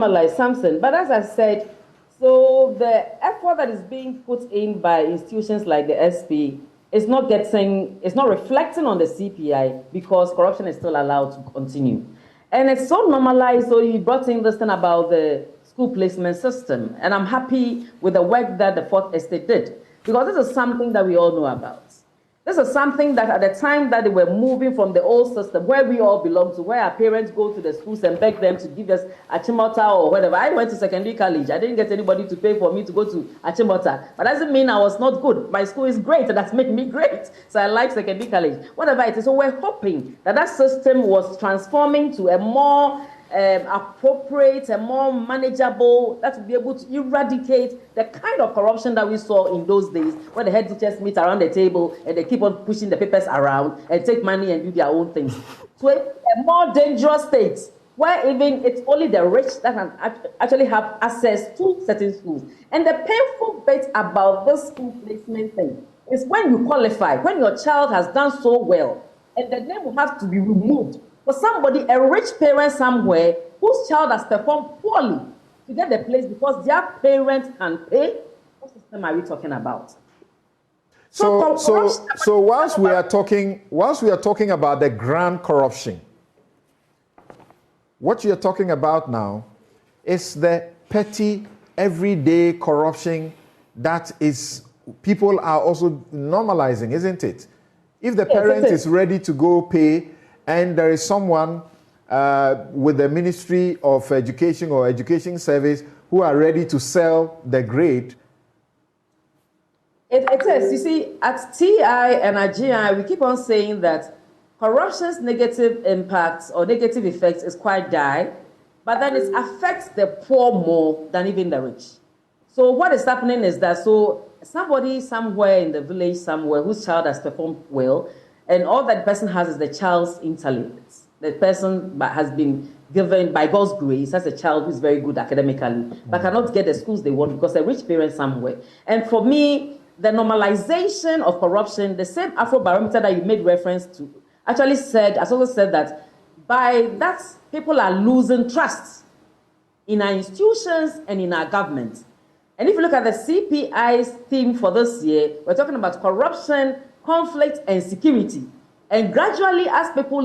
like something. But as I said, so the effort that is being put in by institutions like the SP is not reflecting on the CPI because corruption is still allowed to continue. And it's so normalized, so you brought in this thing about the school placement system. And I'm happy with the work that the Fourth Estate did because this is something that we all know about. This is something that at the time that they were moving from the old system, where we all belong to, where our parents go to the schools and beg them to give us Achimota or whatever. I went to secondary college. I didn't get anybody to pay for me to go to Achimota. But that doesn't mean I was not good. My school is great, and that's made me great. So I like secondary college. Whatever it is. So we're hoping that that system was transforming to a more appropriate and more manageable, that will be able to eradicate the kind of corruption that we saw in those days, where the head teachers meet around the table and they keep on pushing the papers around and take money and do their own things. So a more dangerous state, where even it's only the rich that can actually have access to certain schools. And the painful bit about this school placement thing is when you qualify, when your child has done so well, and the name will have to be removed for somebody, a rich parent somewhere, whose child has performed poorly to get the place because their parents can pay. What system are we talking about? So whilst we are talking about the grand corruption, what you're talking about now is the petty, everyday corruption that is people are also normalizing, isn't it? If the parent is ready to go pay, and there is someone with the Ministry of Education or Education Service who are ready to sell the grade. It is. You see, at TI and at GII, we keep on saying that corruption's negative impacts or negative effects is quite dire, but then it affects the poor more than even the rich. So what is happening is that somebody somewhere in the village somewhere whose child has performed well, and all that person has is the child's intellect. The person has been given, by God's grace, as a child who's very good academically, but cannot get the schools they want because they're rich parents somewhere. And for me, the normalization of corruption, the same Afrobarometer that you made reference to, actually said that by that, people are losing trust in our institutions and in our government. And if you look at the CPI's theme for this year, we're talking about corruption, conflict, and security. And gradually, as people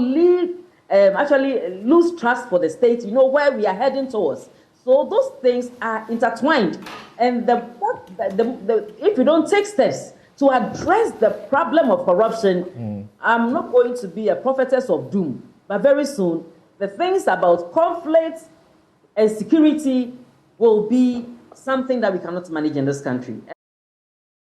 actually lose trust for the state, you know where we are heading towards. So those things are intertwined. And if you don't take steps to address the problem of corruption, I'm not going to be a prophetess of doom. But very soon, the things about conflict and security will be something that we cannot manage in this country.